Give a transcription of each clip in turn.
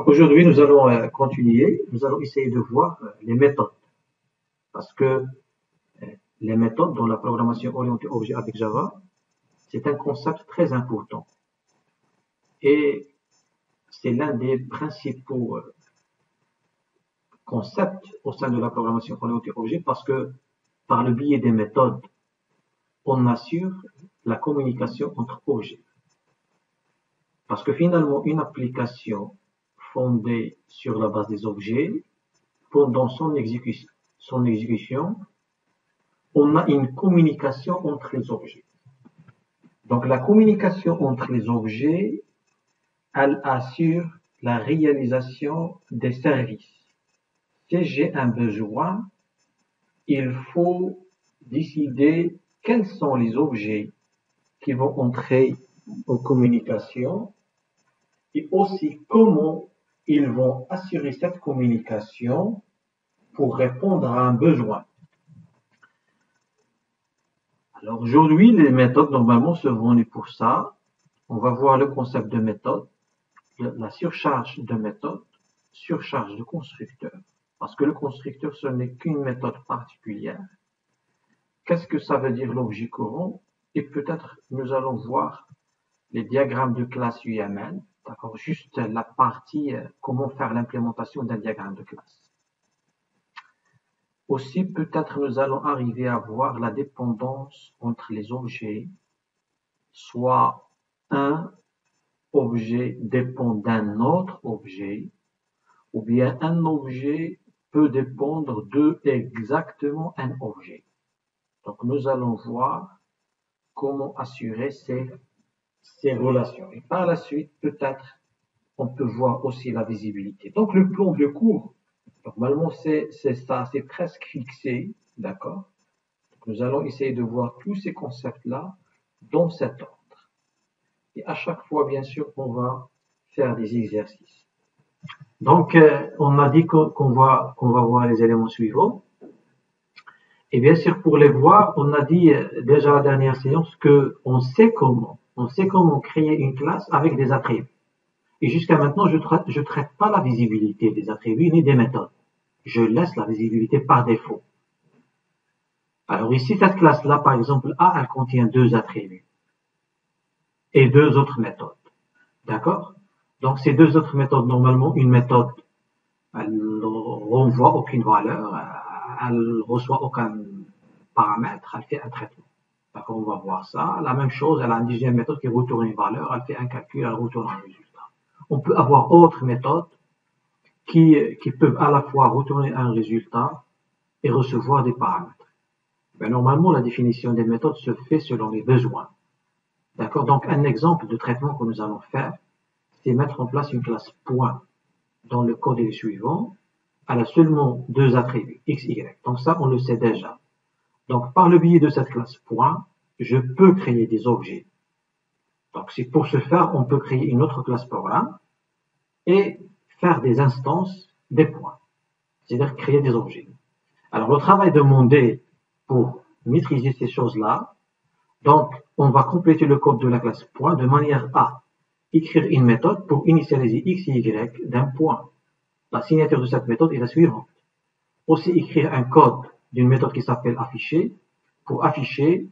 Donc aujourd'hui, nous allons continuer, nous allons essayer de voir les méthodes. Parce que les méthodes dans la programmation orientée objet avec Java, c'est un concept très important. Et c'est l'un des principaux concepts au sein de la programmation orientée objet parce que par le biais des méthodes, on assure la communication entre objets. Parce que finalement, une application fondée sur la base des objets, pendant son exécution, on a une communication entre les objets. Donc la communication entre les objets, elle assure la réalisation des services. Si j'ai un besoin, il faut décider quels sont les objets qui vont entrer en communication et aussi comment ils vont assurer cette communication pour répondre à un besoin. Alors aujourd'hui, les méthodes normalement se vendent pour ça. On va voir le concept de méthode, la surcharge de méthode, surcharge de constructeur. Parce que le constructeur, ce n'est qu'une méthode particulière. Qu'est-ce que ça veut dire l'objet courant? Et peut-être nous allons voir les diagrammes de classe UML, d'accord, juste la partie comment faire l'implémentation d'un diagramme de classe. Aussi, peut-être nous allons arriver à voir la dépendance entre les objets, soit un objet dépend d'un autre objet, ou bien un objet peut dépendre de exactement un objet. Donc, nous allons voir comment assurer ces relations. Et par la suite, peut-être, on peut voir aussi la visibilité. Donc, le plan de cours, normalement, c'est ça, c'est presque fixé, d'accord? Nous allons essayer de voir tous ces concepts-là dans cet ordre. Et à chaque fois, bien sûr, on va faire des exercices. Donc, on a dit qu'on va voir les éléments suivants. Et bien sûr, pour les voir, on a dit déjà à la dernière séance qu'on sait comment. On sait comment créer une classe avec des attributs. Et jusqu'à maintenant, je ne traite pas la visibilité des attributs ni des méthodes. Je laisse la visibilité par défaut. Alors ici, cette classe-là, par exemple, A, elle contient deux attributs et deux autres méthodes. D'accord? Donc, ces deux autres méthodes, normalement, une méthode, elle renvoie aucune valeur, elle reçoit aucun paramètre, elle fait un traitement. D'accord, on va voir ça. La même chose, elle a une deuxième méthode qui retourne une valeur, elle fait un calcul, elle retourne un résultat. On peut avoir autre méthode qui peuvent à la fois retourner un résultat et recevoir des paramètres. Mais normalement, la définition des méthodes se fait selon les besoins. D'accord? Donc, un exemple de traitement que nous allons faire, c'est mettre en place une classe point. Dans le code est le suivant. Elle a seulement deux attributs, x, y. Donc ça, on le sait déjà. Donc, par le biais de cette classe point, je peux créer des objets. Donc, c'est pour ce faire, on peut créer une autre classe programme et faire des instances des points. C'est-à-dire créer des objets. Alors, le travail demandé pour maîtriser ces choses-là, donc, on va compléter le code de la classe point de manière à écrire une méthode pour initialiser x et y d'un point. La signature de cette méthode est la suivante. Aussi écrire un code d'une méthode qui s'appelle afficher pour afficher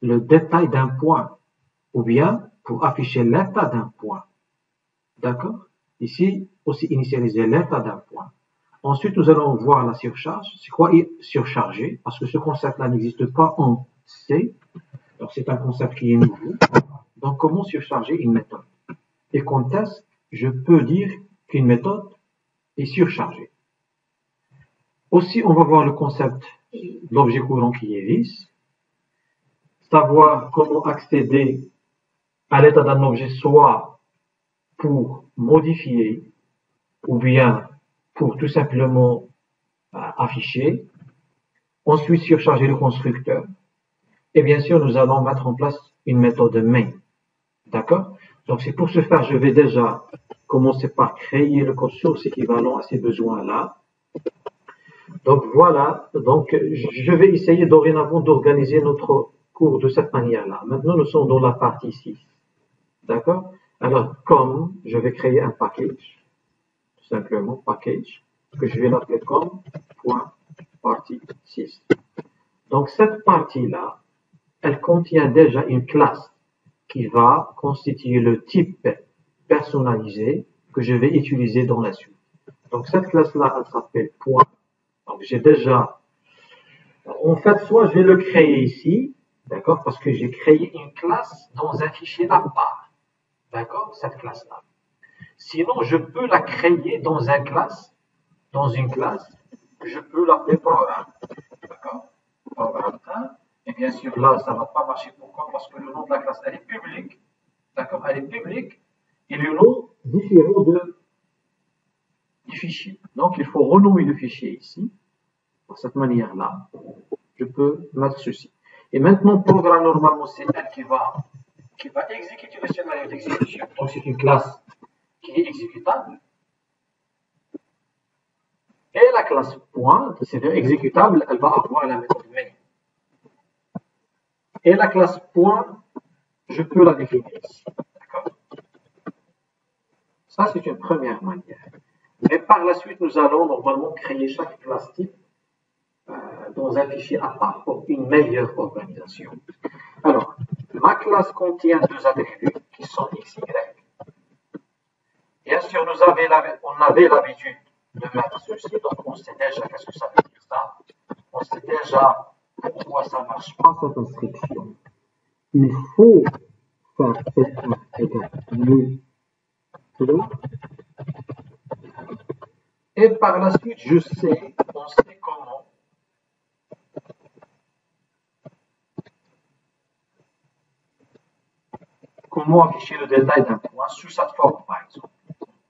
le détail d'un point ou bien pour afficher l'état d'un point. D'accord? Ici, aussi initialiser l'état d'un point. Ensuite, nous allons voir la surcharge. C'est quoi surcharger? Parce que ce concept-là n'existe pas en C. Donc, c'est un concept qui est nouveau. Donc, comment surcharger une méthode? Et quand est-ce je peux dire qu'une méthode est surchargée? Aussi, on va voir le concept de l'objet courant qui est lisse. Savoir comment accéder à l'état d'un objet, soit pour modifier ou bien pour tout simplement afficher. Ensuite, surcharger le constructeur. Et bien sûr, nous allons mettre en place une méthode main. D'accord? Donc, c'est pour ce faire, je vais déjà commencer par créer le code source équivalent à ces besoins-là. Donc, voilà. Donc, je vais essayer dorénavant d'organiser notre cours de cette manière-là. Maintenant, nous sommes dans la partie 6. D'accord? Alors, comme je vais créer un package. simplement package, que je vais l'appeler comme point partie 6. Donc cette partie-là, elle contient déjà une classe qui va constituer le type personnalisé que je vais utiliser dans la suite. Donc cette classe-là, elle s'appelle point. Donc j'ai déjà, en fait, soit je vais le créer ici, d'accord, parce que j'ai créé une classe dans un fichier à part, d'accord, cette classe-là. Sinon, je peux la créer dans une classe, je peux l'appeler programme, d'accord, programme 1. Et bien sûr, là, ça ne va pas marcher. Pourquoi? Parce que le nom de la classe, elle est publique, d'accord, elle est publique, et le nom différent du fichier. Donc, il faut renommer le fichier ici. De cette manière-là, je peux mettre ceci. Et maintenant, programme, normalement, c'est elle qui va exécuter le scénario d'exécution. Donc, c'est une classe qui est exécutable. Et la classe point, c'est-à-dire exécutable, elle va avoir la méthode main. Et la classe point, je peux la définir ici. D'accord? Ça, c'est une première manière. Mais par la suite, nous allons normalement créer chaque classe type dans un fichier à part pour une meilleure organisation. Alors, ma classe contient deux attributs qui sont x, y. Bien sûr, on avait l'habitude de mettre ceci, donc on sait déjà qu'est-ce que ça veut dire ça. On sait déjà pourquoi ça ne marche pas cette instruction. Il faut faire F1 égale new. Et par la suite, on sait comment afficher le détail d'un point sous cette forme, par exemple.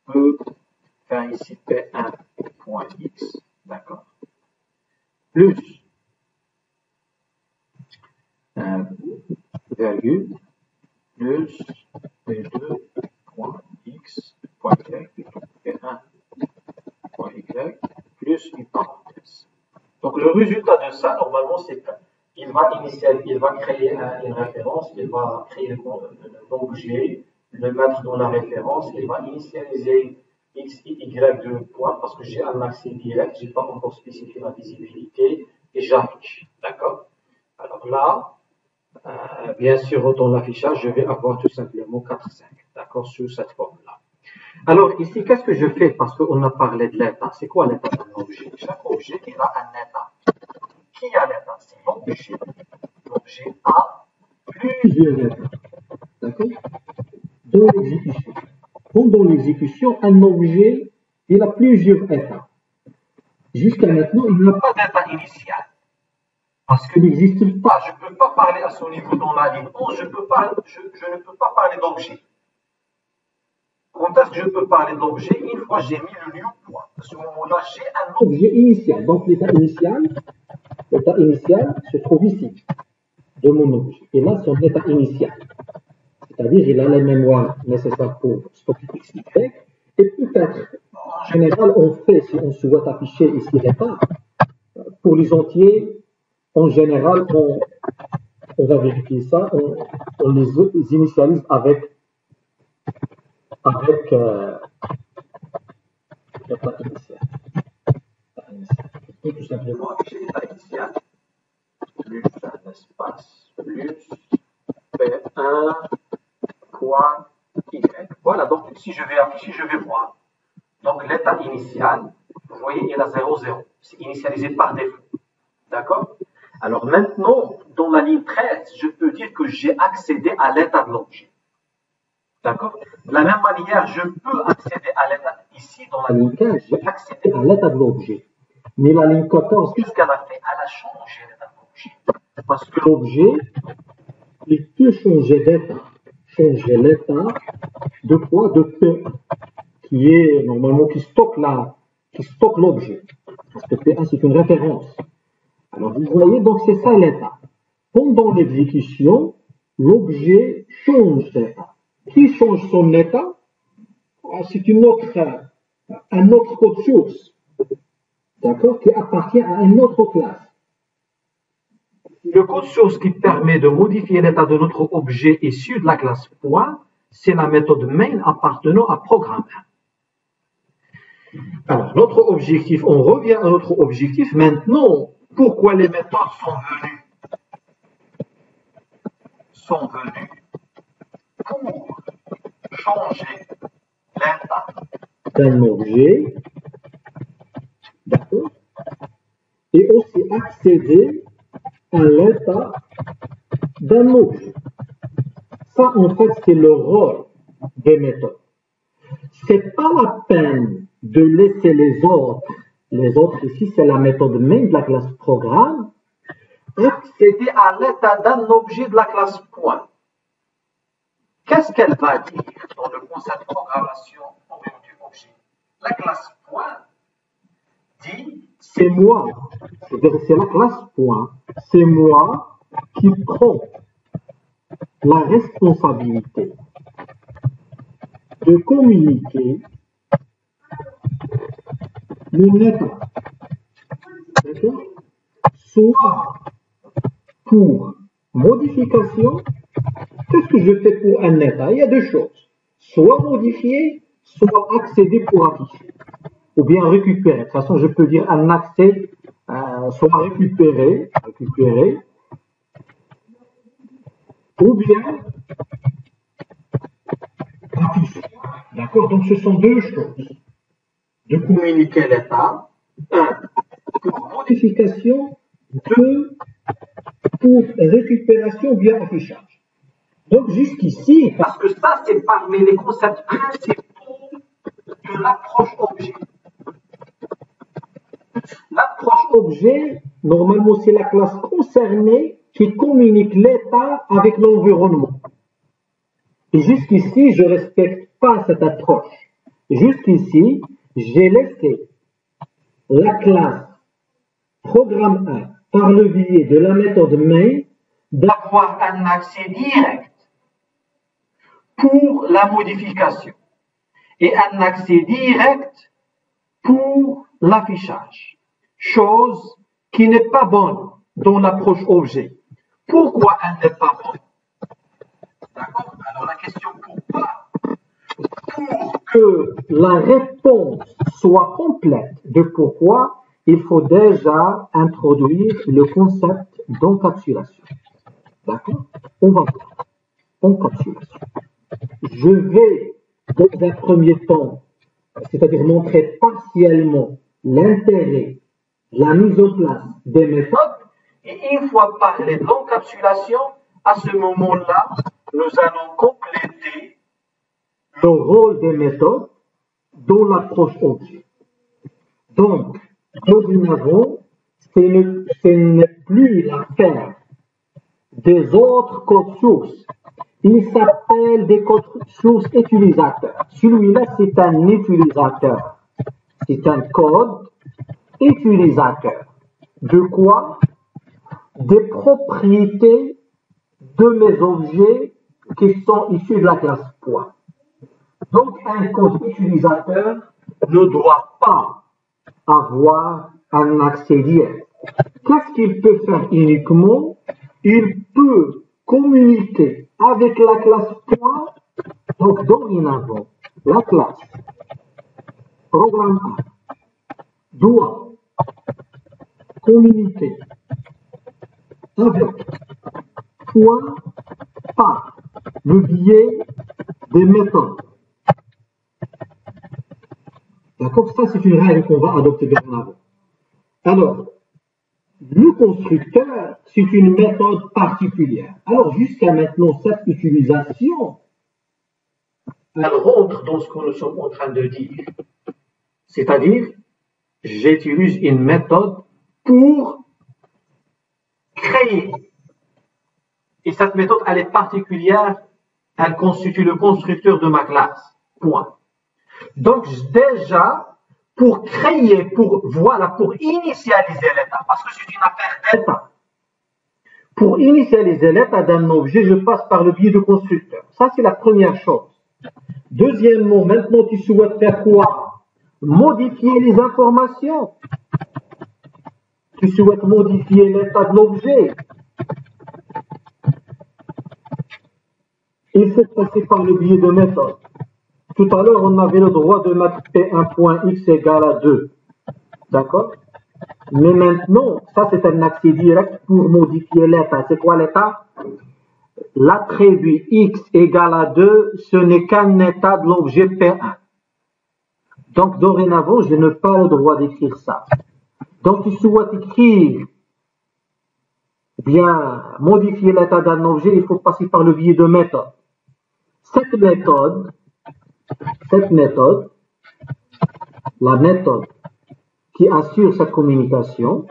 On peut faire ici P1.x, d'accord, plus virgule, plus P2.x, plutôt P1.y, plus une parenthèse. Donc le résultat de ça, normalement, c'est qu'il va créer une référence, il va créer l'objet, le mettre dans la référence, il va initialiser x, y de points parce que j'ai un accès direct, je n'ai pas encore spécifié la visibilité et j'affiche. D'accord? Alors là, bien sûr, dans l'affichage, je vais avoir tout simplement 4,5. D'accord? Sous cette forme-là. Alors ici, qu'est-ce que je fais? Parce qu'on a parlé de l'état. C'est quoi l'état d'un objet? Chaque objet, il a un état. Qui a l'état? C'est l'objet. L'objet a plusieurs états. D'accord? Dans l'exécution. Pendant l'exécution, un objet, il a plusieurs états. Jusqu'à maintenant, il n'a pas d'état initial. Parce qu'il n'existe pas. Je ne peux pas parler à son niveau dans la ligne 11, je ne peux pas parler d'objet. Quand est-ce que je peux parler d'objet? Une fois j'ai mis le new point. À ce moment-là, j'ai un objet initial. Donc l'état initial se trouve ici, de mon objet. Et là, son état initial. C'est-à-dire, il a la mémoire nécessaire pour stocker x, y. Et peut-être, en général, on fait, si on souhaite afficher ici l'état, pour les entiers, en général, on va vérifier ça, on les initialise avec l'état initial. Et tout simplement afficher l'état initial, plus un espace, plus P1, point Y. Voilà, donc si je vais afficher, je vais voir. Donc l'état initial, vous voyez, il a 0, 0. C'est initialisé par défaut. D'accord? Alors maintenant, dans la ligne 13, je peux dire que j'ai accédé à l'état de l'objet. D'accord? De la même manière, je peux accéder à l'état ici, dans la ligne 15, j'ai accédé à l'état de l'objet. Mais la ligne 14, qu'est-ce qu'elle a fait? Elle a changé l'état de l'objet. Parce que l'objet, il peut changer d'état. Changer l'état de quoi? De P1, qui est normalement qui stocke l'objet. Parce que P1, c'est une référence. Alors, vous voyez, donc c'est ça l'état. Pendant l'exécution, l'objet change d'état. Qui change son état? C'est un autre code source, d'accord, qui appartient à une autre classe. Le code source qui permet de modifier l'état de notre objet issu de la classe point, c'est la méthode main appartenant à programme 1. Alors, notre objectif, on revient à notre objectif. Maintenant, pourquoi les méthodes sont venues pour changer l'état d'un objet, d'accord, et aussi accéder à l'état d'un objet. Ça, en fait, c'est le rôle des méthodes. C'est pas la peine de laisser les autres ici, c'est la méthode main de la classe programme, accéder à l'état d'un objet de la classe point. Qu'est-ce qu'elle va dire dans le concept de programmation orientée objet? La classe point dit c'est moi, c'est-à-dire c'est la classe point, c'est moi qui prends la responsabilité de communiquer mon état, d'accord, soit pour modification. Qu'est-ce que je fais pour un état? Il y a deux choses, soit modifier, soit accéder pour afficher, ou bien récupérer. De toute façon, je peux dire un accès, soit récupérer, ou bien afficher. D'accord? Donc, ce sont deux choses. De communiquer l'état, un, pour modification, deux, pour récupération ou bien affichage. Donc, jusqu'ici, parce que ça, c'est parmi les concepts principaux de l'approche objet. L'approche objet, normalement, c'est la classe concernée qui communique l'état avec l'environnement. Et jusqu'ici, je ne respecte pas cette approche. Jusqu'ici, j'ai laissé la classe programme 1 par le biais de la méthode main d'avoir un accès direct pour la modification et un accès direct pour l'affichage, chose qui n'est pas bonne dans l'approche objet. Pourquoi elle n'est pas bonne? D'accord? Alors la question pourquoi? Pour que la réponse soit complète de pourquoi, il faut déjà introduire le concept d'encapsulation. D'accord? On va voir. Encapsulation. Je vais, dans un premier temps, c'est-à-dire montrer partiellement l'intérêt de la mise en place des méthodes, et une fois parlé de l'encapsulation, à ce moment-là, nous allons compléter le rôle des méthodes dans l'approche objet. Donc, dorénavant, ce n'est plus l'affaire des autres codes sources. Il s'appelle des codes sources utilisateurs. Celui-là, c'est un utilisateur. C'est un code utilisateur. De quoi? Des propriétés de mes objets qui sont issus de la classe point. Donc, un code utilisateur ne doit pas avoir un accès direct. Qu'est-ce qu'il peut faire uniquement? Il peut communiquer avec la classe point. Donc, dorénavant, la classe programme 1 doit communiquer avec point par le biais des méthodes. D'accord? Ça, c'est une règle qu'on va adopter dorénavant. Alors, le constructeur, c'est une méthode particulière. Alors, jusqu'à maintenant, cette utilisation, elle rentre dans ce que nous sommes en train de dire. C'est-à-dire, j'utilise une méthode pour créer. Et cette méthode, elle est particulière, elle constitue le constructeur de ma classe. Point. Donc, déjà, pour créer, pour initialiser l'état, parce que c'est une affaire d'état. Pour initialiser l'état d'un objet, je passe par le biais du constructeur. Ça, c'est la première chose. Deuxièmement, maintenant, tu souhaites faire quoi? Modifier les informations. Tu souhaites modifier l'état de l'objet. Il faut passer par le biais de méthode. Tout à l'heure, on avait le droit de mettre P1.x égale à 2. D'accord? Mais maintenant, ça c'est un accès direct pour modifier l'état. C'est quoi l'état? L'attribut x égale à 2, ce n'est qu'un état de l'objet P1. Donc, dorénavant, je n'ai pas le droit d'écrire ça. Donc, tu souhaites écrire, bien, modifier l'état d'un objet, il faut passer par le biais de méthode. Cette méthode, la méthode qui assure cette communication,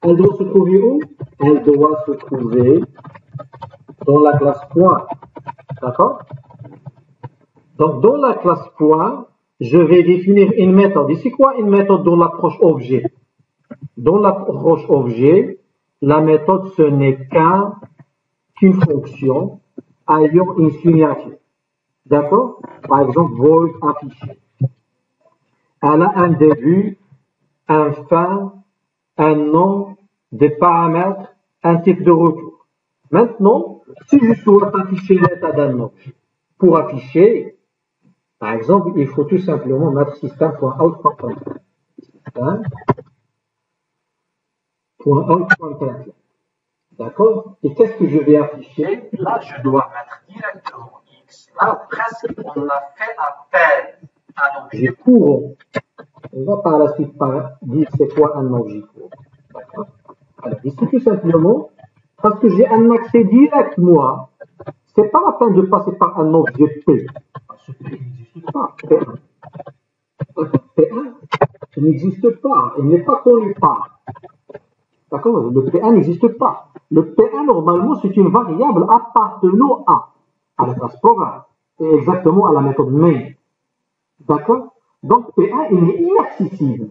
elle doit se trouver où? Elle doit se trouver dans la classe point. D'accord? Donc, dans la classe point, je vais définir une méthode. Et c'est quoi une méthode dans l'approche objet? Dans l'approche objet, la méthode, ce n'est qu'une fonction ayant une signature. D'accord? Par exemple, void affiché. Elle a un début, un fin, un nom, des paramètres, un type de retour. Maintenant, si je souhaite afficher l'état d'un objet, pour afficher, par exemple, il faut tout simplement mettre system.out.println. System.out.println. D'accord? Et qu'est-ce que je vais afficher? Là, je dois mettre directement X. Là, presque, on a fait appel à l'objet courant. On va par la suite dire c'est quoi un objet courant. D'accord? Alors, ici, tout simplement, parce que j'ai un accès direct, moi, c'est pas la peine de passer par un objet P. Parce que P n'existe pas. P1. P1, il n'existe pas. Il n'est pas connu par. D'accord? Le P1 n'existe pas. Le P1, normalement, c'est une variable appartenant à la classe programme. Et exactement à la méthode main. D'accord? Donc, P1, il est inaccessible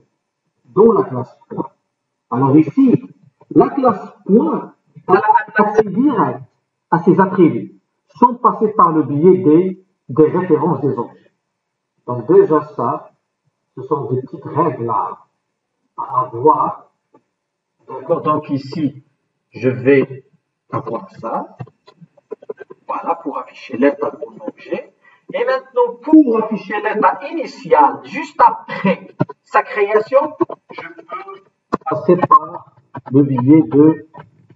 dans la classe point. Alors ici, la classe point, elle a un accès direct à ses attributs, sans passer par le biais des références des objets. Donc déjà ça, ce sont des petites règles à avoir. D'accord, donc ici, je vais avoir ça. Voilà, pour afficher l'état de mon objet. Et maintenant, pour afficher l'état initial, juste après sa création, je peux passer par le biais de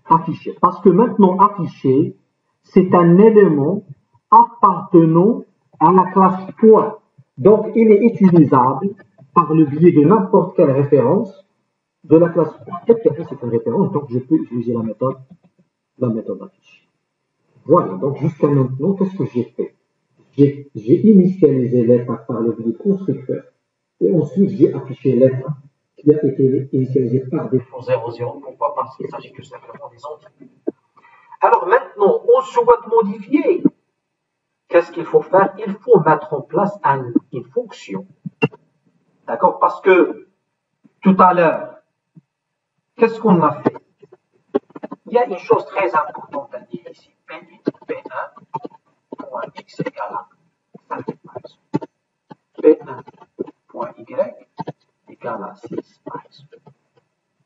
afficher. Parce que maintenant, afficher, c'est un élément appartenant à la classe point. Donc, il est utilisable par le biais de n'importe quelle référence de la classe point. Et puis, c'est une référence, donc je peux utiliser la méthode afficher. Voilà, donc jusqu'à maintenant, qu'est-ce que j'ai fait? J'ai initialisé l'état par le biais constructeur. Et ensuite, j'ai affiché l'état qui a été initialisé par défaut 0,0. Pourquoi? Parce qu'il s'agit tout simplement des entités. Alors maintenant, on souhaite modifier. Qu'est-ce qu'il faut faire? Il faut mettre en place une fonction. D'accord? Parce que tout à l'heure, qu'est-ce qu'on a fait? Il y a une chose très importante à dire ici. P1.x égale à 5 par exemple. P1.y égale à 6 par exemple.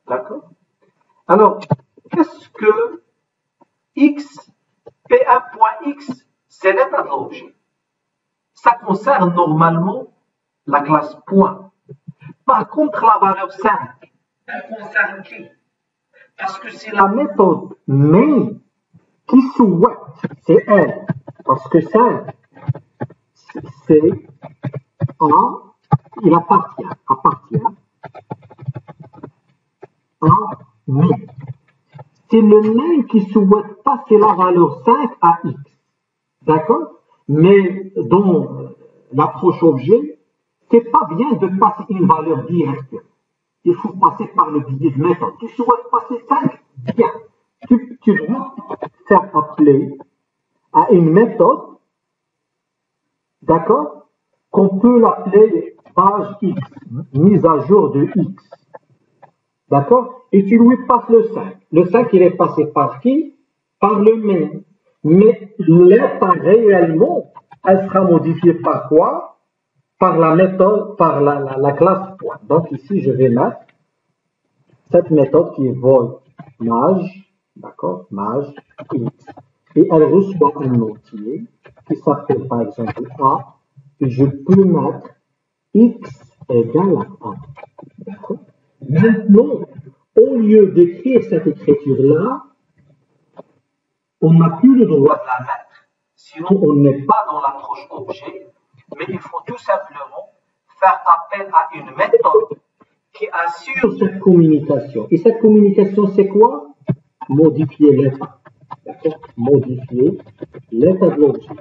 D'accord? Alors, qu'est-ce que x, P1.x, c'est l'état de l'objet. Ça concerne normalement la classe point. Par contre, la valeur 5, elle concerne qui? Parce que c'est la méthode main qui souhaite, c'est elle. Parce que 5, c'est il appartient à main. C'est le main qui souhaite passer la valeur 5 à x. D'accord? Mais dans l'approche objet, c'est pas bien de passer une valeur directe. Il faut passer par le biais de méthode. Tu souhaites passer 5? Bien. Tu dois faire appeler à une méthode, d'accord, qu'on peut l'appeler page X, mise à jour de X. D'accord? Et tu lui passes le 5. Le 5, il est passé par qui? Par le main. Mais l'état réellement, elle sera modifiée par quoi? Par la méthode, par la classe point. Donc ici, je vais mettre cette méthode qui est void maj, d'accord, maj X. Et elle reçoit un entier qui s'appelle par exemple A, et je peux mettre X égale à A. D'accord. Maintenant, au lieu d'écrire cette écriture-là, on n'a plus le droit de la mettre. Sinon, on n'est pas dans l'approche objet, mais il faut tout simplement faire appel à une méthode qui assure cette communication. Et cette communication, c'est quoi? Modifier l'état. D'accord? Modifier l'état de l'objet.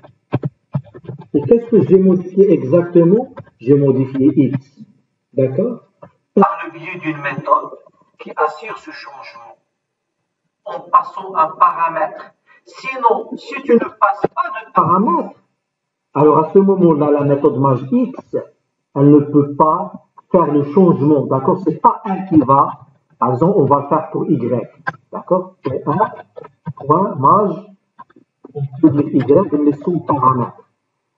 Et qu'est-ce que j'ai modifié exactement? J'ai modifié X. D'accord? Par le biais d'une méthode qui assure ce changement en passant un paramètre. Sinon, si tu ne passes pas de paramètre, alors à ce moment-là, la méthode maj X, elle ne peut pas faire le changement. D'accord? C'est pas elle qui va. Par exemple, on va le faire pour Y. D'accord? C'est un point maj, on peut dire Y, mais son paramètre.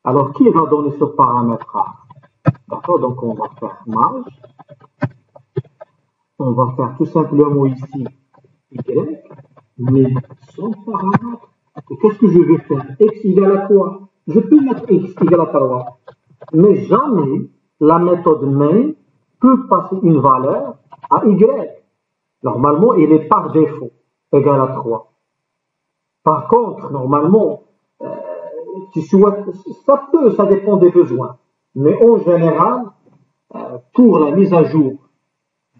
Alors, qui va donner ce paramètre A? D'accord? Donc, on va faire maj. On va faire tout simplement ici Y, mais son paramètre. Et qu'est-ce que je vais faire? X égale à quoi? Je peux mettre X égale à 3, mais jamais la méthode main peut passer une valeur à Y. Normalement, il est par défaut égal à 3. Par contre, normalement, ça dépend des besoins. Mais en général, pour la mise à jour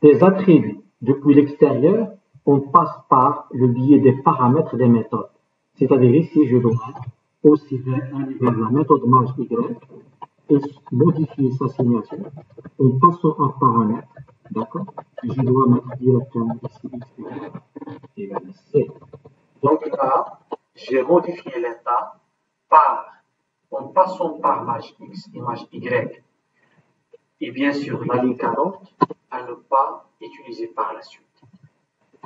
des attributs depuis l'extérieur, on passe par le biais des paramètres des méthodes. C'est-à-dire ici, je dois aussi faire la méthode maj Y et modifier sa signature en passant un paramètre. D'accord? Je dois mettre directement ici X égale C. Donc là, j'ai modifié l'état en passant par maj X et maj Y. Et bien sûr, la ligne 40 à ne pas utiliser par la suite.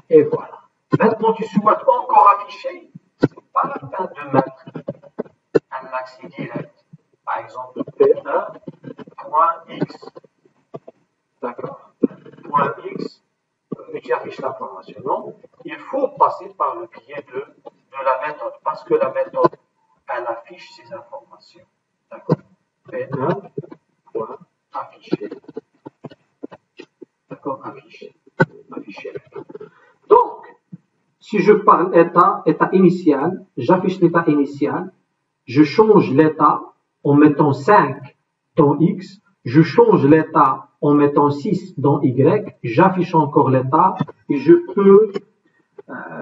Et voilà. Maintenant, tu souhaites encore afficher, c'est pas la peine de mettre un accès direct. Par exemple, P1.x. D'accord? Point X, tu affiches l'information. Non, il faut passer par le biais de la méthode, parce que la méthode, elle affiche ces informations. D'accord? P1.afficher. D'accord? Afficher. Donc, si je parle état initial, j'affiche l'état initial, je change l'état en mettant 5 dans X, je change l'état en mettant 6 dans Y, j'affiche encore l'état et je peux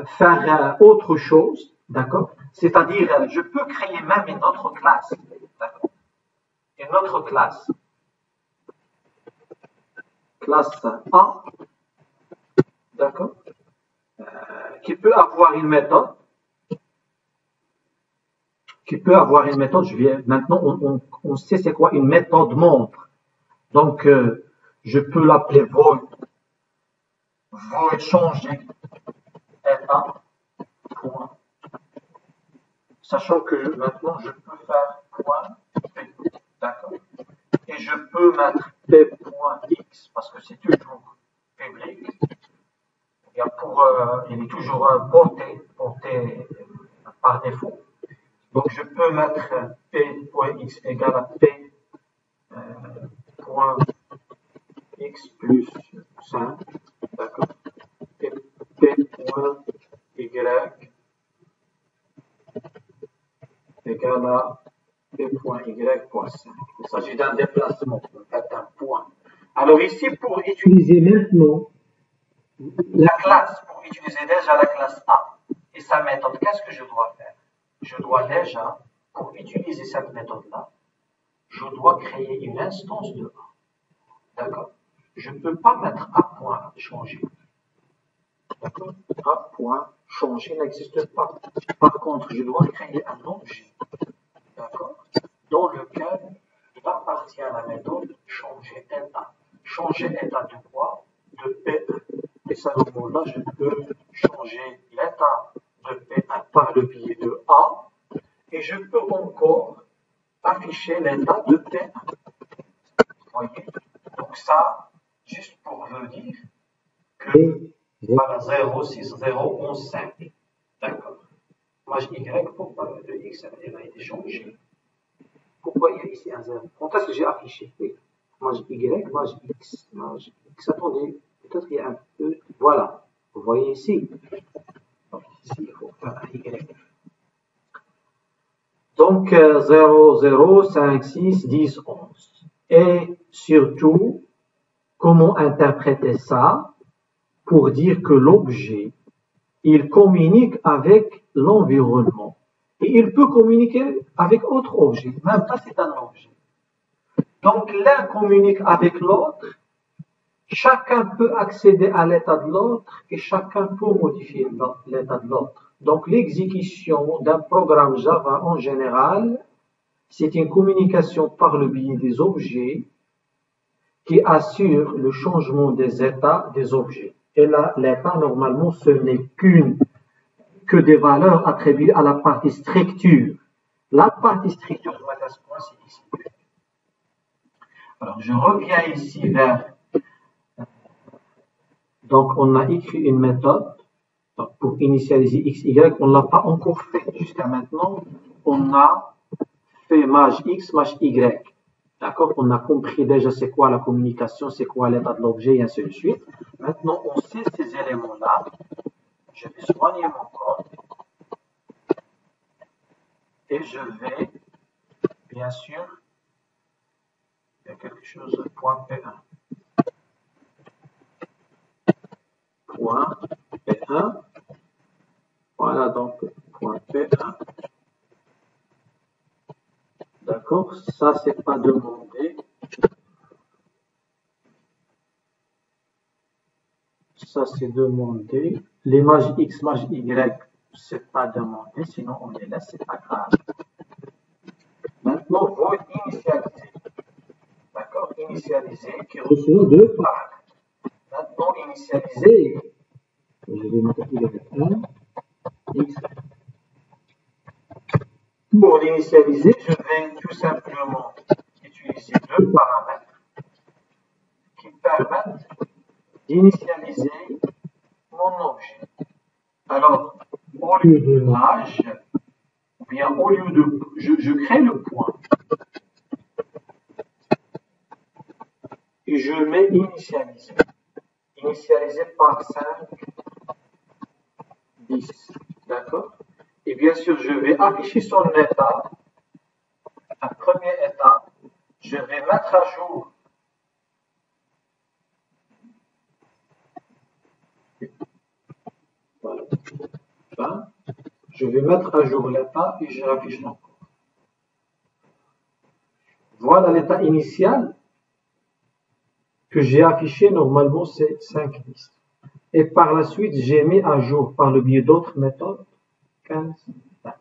faire autre chose, d'accord? C'est-à-dire, je peux créer même une autre classe, d'accord? Une autre classe A, d'accord? Qui peut avoir une méthode. Maintenant, on sait c'est quoi une méthode montre. Donc, je peux l'appeler void changer état, point. Sachant que maintenant, je peux faire point P, d'accord? Et je peux mettre P.x parce que c'est toujours public. Il est toujours porté par défaut. Donc, je peux mettre P.x égale à P.x plus 5, d'accord? Et P.y égale à P.y fois 5. Il s'agit d'un déplacement, en fait, d'un point. Alors ici, pour utiliser maintenant la classe, pour utiliser déjà la classe A et sa méthode, qu'est-ce que je dois faire? Je dois déjà, pour utiliser cette méthode-là, je dois créer une instance de A. D'accord? Je ne peux pas mettre A point changer. D'accord? A point changer n'existe pas. Par contre, je dois créer un objet. D'accord? Dans lequel il appartient à la méthode changer état. Changer état de quoi? De P1. Et à ce moment-là, je peux changer l'état de P1 par le biais de A. Et je peux encore afficher l'état de P1. Vous voyez? Donc ça, juste pour vous dire que voilà 0, 6, 0, 11, 5. D'accord. Image Y, pourquoi le X elle a été changé? Pourquoi il y a ici un 0? Quand est-ce que j'ai affiché? Oui. Image Y, image X, image X. Attendez, peut-être il y a un peu. Voilà. Vous voyez ici. Donc, ici, il faut faire un Y. Donc, 0, 0, 5, 6, 10, 11. Et surtout, comment interpréter ça pour dire que l'objet, il communique avec l'environnement. Et il peut communiquer avec autre objet. Même ça, c'est un objet. Donc, l'un communique avec l'autre. Chacun peut accéder à l'état de l'autre et chacun peut modifier l'état de l'autre. Donc, l'exécution d'un programme Java en général, c'est une communication par le biais des objets qui assure le changement des états des objets. Et là, l'état, normalement, ce n'est que des valeurs attribuées à la partie structure. La partie structure de Matas.point, c'est ici. Alors, je reviens ici vers. Donc, on a écrit une méthode pour initialiser x, y. On ne l'a pas encore fait jusqu'à maintenant. On a fait maj x, maj y. D'accord? On a compris déjà c'est quoi la communication, c'est quoi l'état de l'objet, et ainsi de suite. Maintenant, on sait ces éléments-là. Je vais soigner mon code. Et je vais, bien sûr, il y a quelque chose, point P1. Point P1. Voilà donc point P1. D'accord? Ça, c'est pas demandé. Ça, c'est demandé. Les mages X, mages Y, c'est pas demandé. Sinon, on les laisse, c'est pas grave. Maintenant, void initialiser. D'accord? Initialiser qui reçoit deux paramètres. Maintenant, initialiser. Je vais mettre Y1, X. Pour l'initialiser, je vais tout simplement utiliser deux paramètres qui permettent d'initialiser mon objet. Alors, au lieu de l'âge, ou bien au lieu de. Je crée le point. Et je mets initialiser. Initialiser par 5, 10. D'accord? Et bien sûr, je vais afficher son état. Un premier état. Je vais mettre à jour. Voilà. Je vais mettre à jour l'état et je l'affiche encore. Voilà l'état initial que j'ai affiché. Normalement, c'est 5 10. Et par la suite, j'ai mis à jour par le biais d'autres méthodes 15 20.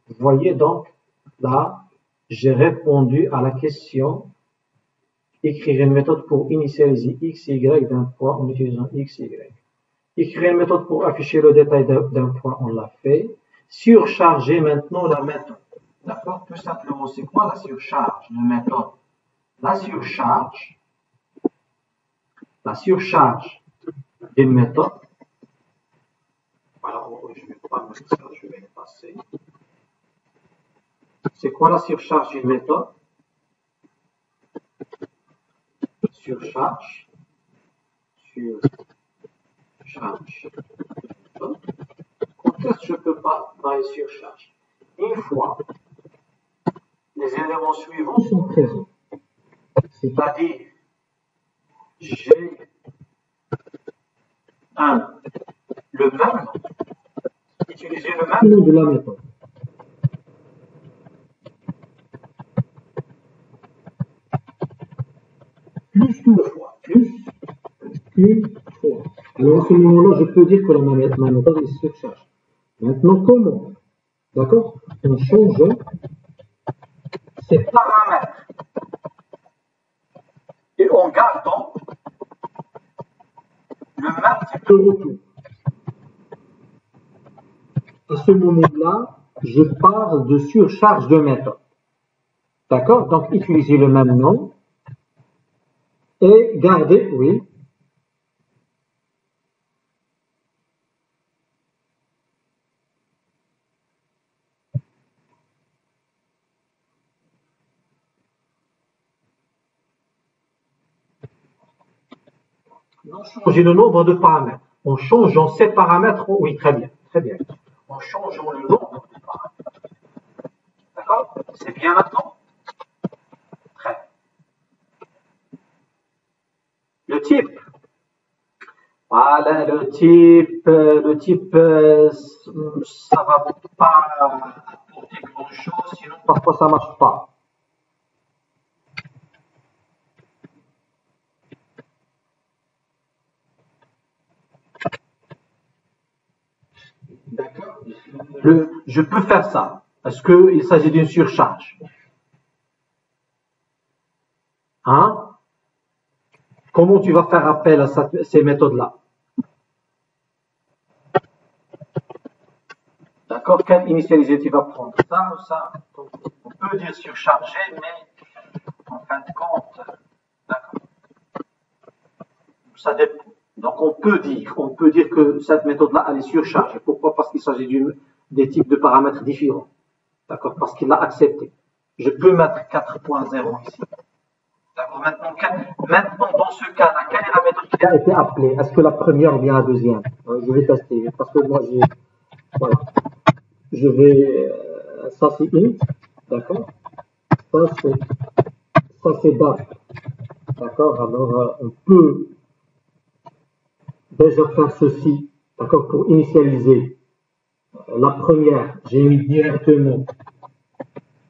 Vous voyez donc, là, j'ai répondu à la question écrire une méthode pour initialiser x, y d'un point en utilisant x, y. Écrire une méthode pour afficher le détail d'un point, on l'a fait. Surcharger maintenant la méthode. D'accord? Tout simplement, c'est quoi la surcharge de méthode? La surcharge d'une méthode. Voilà, je ne vais pas mettre ça, je vais passer. C'est quoi la surcharge d'une méthode? Surcharge. Quand est-ce que je peux pas parler surcharge? Une fois les éléments suivants sont présents. C'est-à-dire, j'ai le même, utiliser le même nom de la méthode. Plus qu'une fois. Plus qu'une fois. Alors à ce moment-là, je peux dire que ma méthode est surcharge. Maintenant, comment? D'accord? En changeant ces paramètres et en gardant le même type de retour. À ce moment-là, je parle de surcharge de méthode. D'accord? Donc, utilisez le même nom et gardez, oui. Non changer le nombre de paramètres. En changeant ces paramètres, oui, très bien, très bien. En changeant le nombre de paramètres. D'accord? C'est bien maintenant? Très bien. Le type. Voilà, le type, ça va pas apporter grand chose, sinon parfois ça marche pas. D'accord. Je peux faire ça. Est-ce qu'il s'agit d'une surcharge? Hein? Comment tu vas faire appel à ces méthodes-là? D'accord? Quel initialisé tu vas prendre? Ça ou ça? Donc, on peut dire surchargé, mais en fin de compte, d'accord. Ça dépend. Donc on peut dire que cette méthode-là, elle est surchargée. Pourquoi? Parce qu'il s'agit des types de paramètres différents. D'accord? Parce qu'il l'a accepté. Je peux mettre 4.0 ici. D'accord? Maintenant, dans ce cas-là, quelle est la méthode qui a été appelée? Est-ce que la première ou bien la deuxième? Je vais tester. Parce que moi, voilà. Je vais, ça c'est int, d'accord? Ça c'est date. D'accord? Alors, on peut déjà faire ceci, d'accord, pour initialiser la première, j'ai mis directement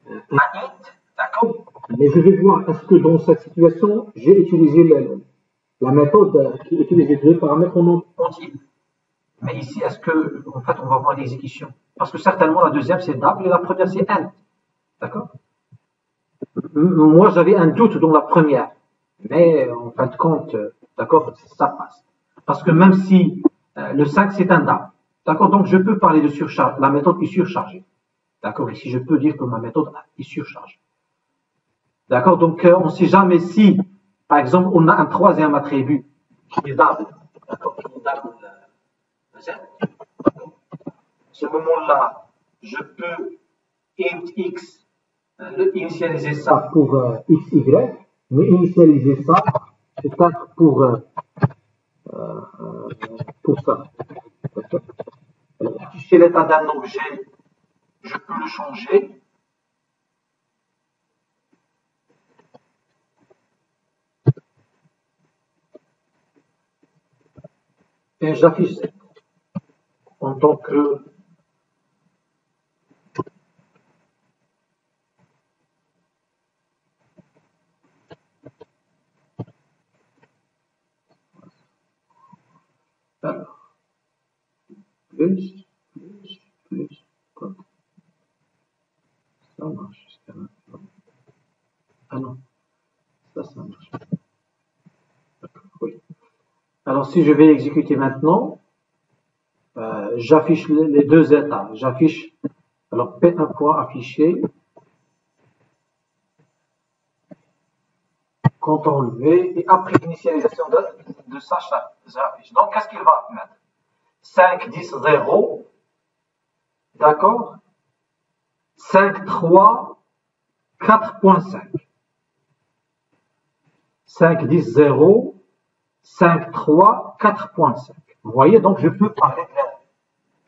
un int, d'accord, mais je vais voir est-ce que dans cette situation, j'ai utilisé la méthode qui utilise les deux paramètres en entier. Mais ici, est-ce que, en fait, on va voir l'exécution? Parce que certainement, la deuxième, c'est double et la première, c'est int. D'accord? Moi, j'avais un doute dans la première. Mais, en fin de compte, d'accord, ça passe. Parce que même si le 5, c'est un double. D'accord? Donc, je peux parler de surcharge. La méthode est surchargée. D'accord? Ici, je peux dire que ma méthode est surchargée. D'accord? Donc, on ne sait jamais si, par exemple, on a un troisième attribut qui est double. D'accord? Qui est double. À ce moment-là, je peux int x initialiser ça pour xy, mais initialiser ça peut-être pour ça. Afficher l'état d'un objet, je peux le changer. Et j'affiche en tant que alors, plus, quoi. Ça marche jusqu'à maintenant. Ah non, ça marche. Oui. Alors si je vais exécuter maintenant, j'affiche les deux états. J'affiche, alors P1 point affiché, CTRL V, et après initialisation de ça, j'affiche. Donc qu'est-ce qu'il va mettre? 5, 10, 0, d'accord? 5, 3, 4.5. 5, 10, 0, 5, 3, 4.5. Vous voyez, donc je peux parler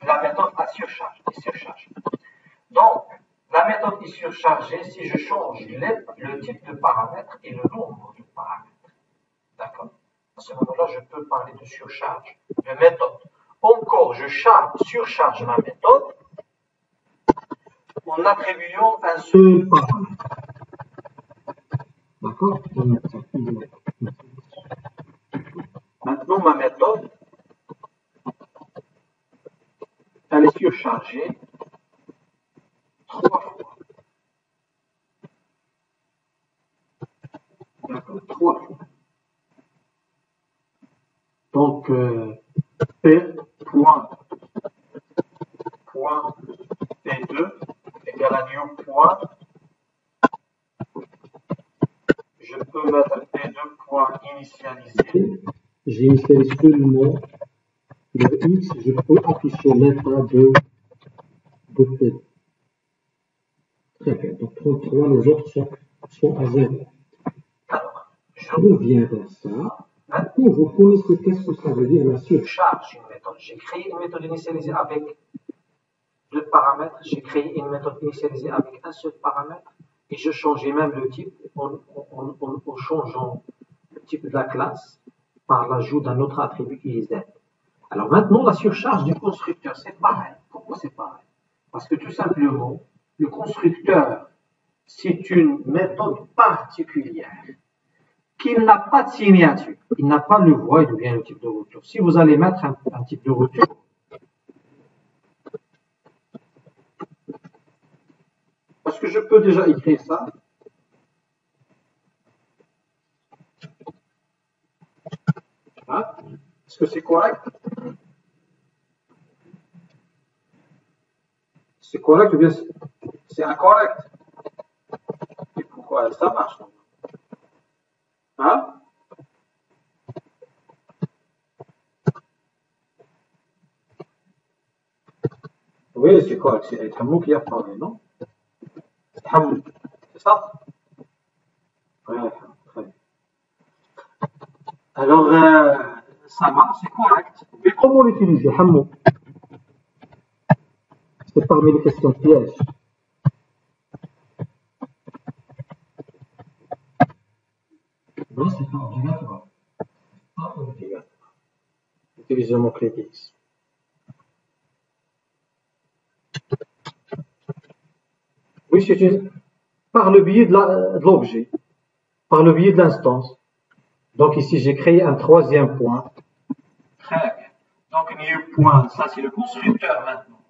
de la méthode à surcharge. Donc, la méthode est surchargée si je change le type de paramètre et le nombre de paramètres. D'accord? À ce moment-là, je peux parler de surcharge de méthode. Encore, je surcharge ma méthode en attribuant un seul paramètre. D'accord? Maintenant, ma méthode, elle est surchargée 3 fois. D'accord? 3 fois. Donc, P.P2 égale à new point. Je peux mettre P2 point initialisé. J'initialise seulement le X, je peux afficher l'état de P2. Très bien, donc 33, les autres sont à 0. Alors, je reviens vers ça. Maintenant, vous connaissez qu'est-ce que ça veut dire la Je surcharge. charge une méthode. J'ai créé une méthode initialisée avec deux paramètres. J'ai créé une méthode initialisée avec un seul paramètre. Et je changeais même le type en changeant le type de la classe par l'ajout d'un autre attribut qui est Z. Alors maintenant, la surcharge du constructeur, c'est pareil. Pourquoi c'est pareil? Parce que tout simplement, le constructeur, c'est une méthode particulière qui n'a pas de signature. Il n'a pas le void ou bien le type de retour. Si vous allez mettre un type de retour, parce que je peux déjà écrire ça. Hein? Est-ce que c'est correct? C'est correct ou bien c'est incorrect? Et pourquoi ça marche? Hein? Oui, c'est correct. C'est Hamou qui a parlé, non? C'est Hamou. C'est ça? Oui, très bien. Alors, ça marche, c'est correct. Mais comment l'utiliser, Hamou? C'est parmi les questions pièges. Non, c'est pas obligatoire. Pas obligatoire. Utilisez le mot-clé X. Oui, c'est par le biais de l'objet, par le biais de l'instance. Donc ici, j'ai créé un troisième point. Très bien. Donc new point, ça c'est le constructeur maintenant.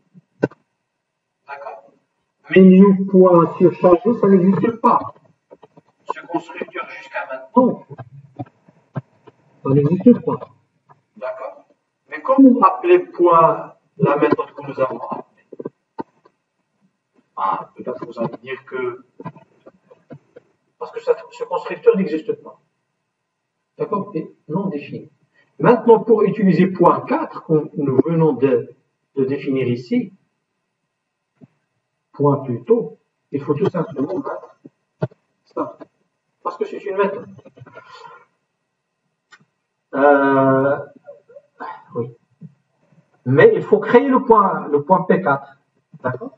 D'accord? Mais new point surchargé, ça n'existe pas. Ce constructeur jusqu'à maintenant, ça n'existe pas. d'accord? Mais comment appeler point la méthode que nous avons appelée? Ah, peut-être vous allez dire que parce que ce constructeur n'existe pas. D'accord? Et non défini. Maintenant, pour utiliser point 4, que nous venons de définir ici, point plus tôt, il faut tout simplement mettre ça. Parce que c'est une méthode. Oui. Mais il faut créer le point P4. D'accord?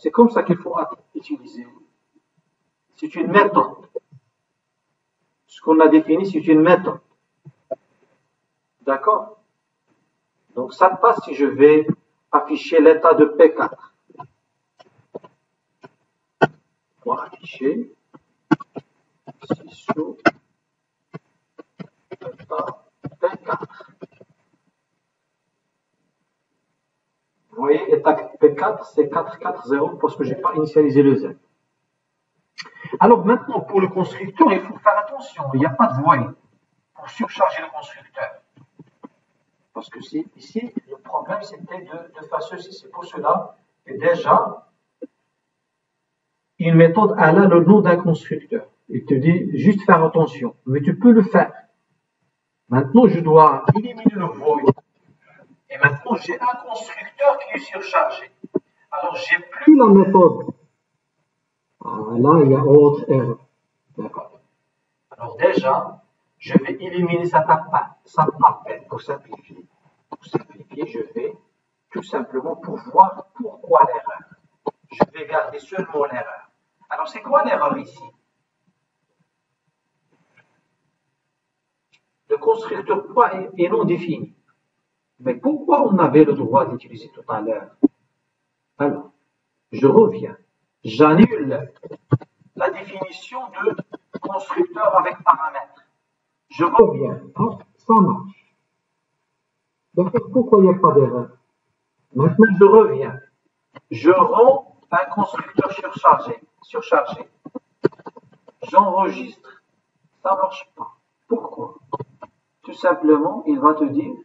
C'est comme ça qu'il faut utiliser. C'est une méthode. Ce qu'on a défini, c'est une méthode. D'accord? Donc ça passe si je vais afficher l'état de P4. Pour afficher sous état P4. Vous voyez, état P4, c'est 440 parce que je n'ai pas initialisé le Z. Alors maintenant, pour le constructeur, il faut faire attention. Il n'y a pas de void pour surcharger le constructeur. Parce que ici, le problème, c'était de faire ceci. C'est pour cela que déjà, une méthode, elle a le nom d'un constructeur. Il te dit juste faire attention. Mais tu peux le faire. Maintenant, je dois éliminer le void. Et maintenant, j'ai un constructeur qui est surchargé. Alors, j'ai plus la méthode. Ah, là, il y a autre erreur. D'accord. Alors déjà, je vais éliminer cet appel pour simplifier. Pour simplifier, je vais tout simplement pour voir pourquoi l'erreur. Je vais garder seulement l'erreur. Alors, c'est quoi l'erreur ici? Le constructeur point est non défini. Mais pourquoi on avait le droit d'utiliser tout à l'heure? Alors, je reviens. J'annule la définition de constructeur avec paramètre. Je reviens. Ah, ça marche. D'accord, pourquoi il n'y a pas d'erreur? Maintenant, je reviens. Je rends un constructeur surchargé. J'enregistre. Ça ne marche pas. Pourquoi? Tout simplement, il va te dire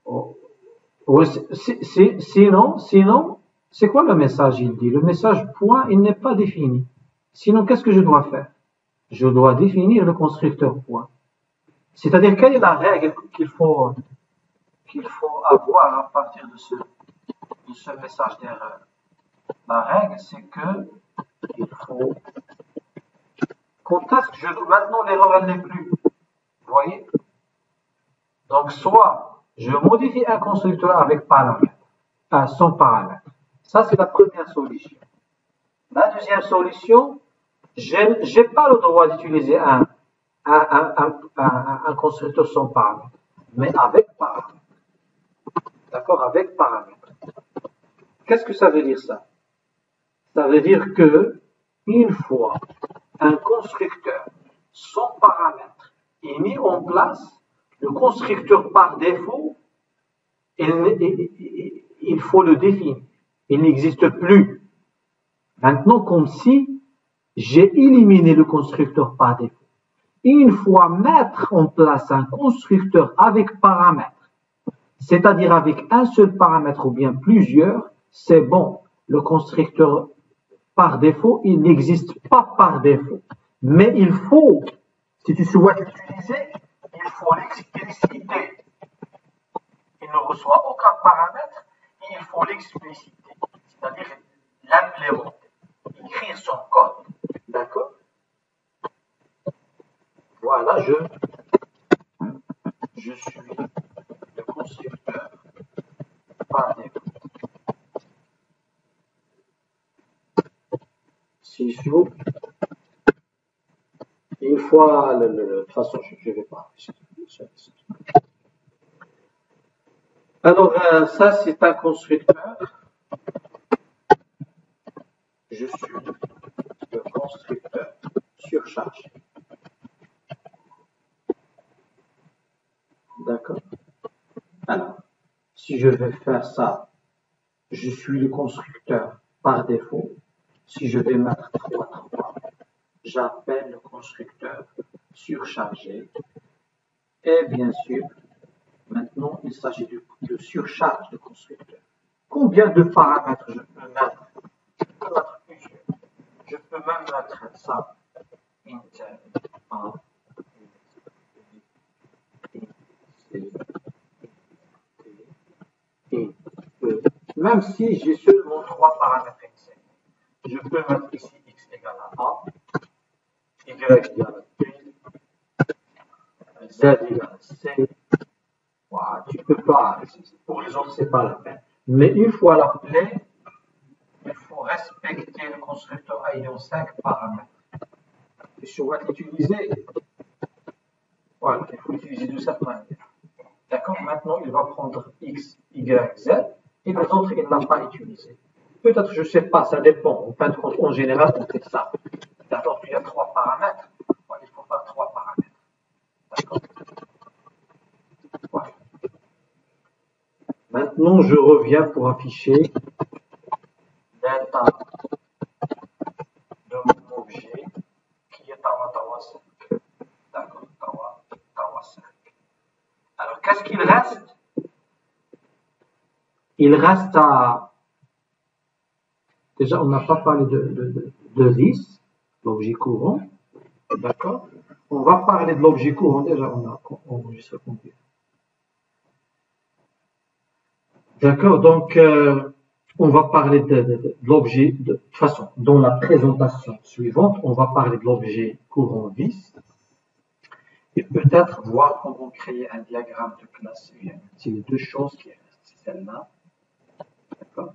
oh. Oui, sinon, c'est quoi le message? Il dit le message point, il n'est pas défini. Sinon, qu'est-ce que je dois faire? Je dois définir le constructeur point. C'est-à-dire, quelle est la règle qu'il faut avoir à partir de ce le seul message d'erreur. La règle, c'est que il faut... Quand est-ce que maintenant, l'erreur, elle n'est plus. Vous voyez? Donc, soit je modifie un constructeur avec paramètre, sans paramètre. Ça, c'est la première solution. La deuxième solution, je n'ai pas le droit d'utiliser un constructeur sans paramètre, mais avec paramètre. D'accord? Avec paramètre. Qu'est-ce que ça veut dire ça? Ça veut dire que une fois un constructeur sans paramètre est mis en place, le constructeur par défaut, il faut le définir. Il n'existe plus. Maintenant, comme si j'ai éliminé le constructeur par défaut. Une fois mettre en place un constructeur avec paramètre, c'est-à-dire avec un seul paramètre ou bien plusieurs, c'est bon. Le constructeur par défaut, il n'existe pas par défaut. Mais il faut, si tu souhaites l'utiliser, il faut l'expliciter. Il ne reçoit aucun paramètre et il faut l'expliciter. C'est-à-dire l'implémenter, écrire son code. D'accord? Voilà, je suis le constructeur par défaut. Sisio. Une fois, de toute façon, je ne vais pas. Alors, ça, c'est un constructeur. Je suis le constructeur surchargé. D'accord? Alors, si je vais faire ça, je suis le constructeur par défaut. Si je vais mettre 3, j'appelle le constructeur surchargé. Et bien sûr, maintenant, il s'agit de surcharge de constructeur. Combien de paramètres je peux mettre? Je peux mettre plusieurs. Je peux même mettre ça. Intel 1, même si j'ai seulement 3 paramètres excès. Je peux mettre ici x égale à A, y égale à P, z égale à C. Wow, tu peux pas, pour les autres, c'est pas la peine. Mais une fois l'appelé, il faut respecter le constructeur ayant 5 paramètres. Et si on va l'utiliser, voilà, il faut l'utiliser de cette manière. D'accord? Maintenant, il va prendre x, y, z, et les autres, il n'a pas utilisé. Peut-être, je ne sais pas, ça dépend. En fin de compte, en général, on fait ça. D'abord, il y a 3 paramètres. Voilà, il faut faire 3 paramètres. D'accord? Voilà. Maintenant, je reviens pour afficher l'état de mon objet qui est Tawa 5. D'accord, Tawa 5. Alors, qu'est-ce qu'il reste? Il reste à... Déjà, on n'a pas parlé de this, l'objet courant. D'accord? On va parler de l'objet courant. Déjà, on a enregistré combien? D'accord? Donc, on va parler de l'objet. De toute façon, dans la présentation suivante, on va parler de l'objet courant this. Et peut-être voir comment créer un diagramme de classe. C'est les deux choses qui restent. C'est celle-là. D'accord?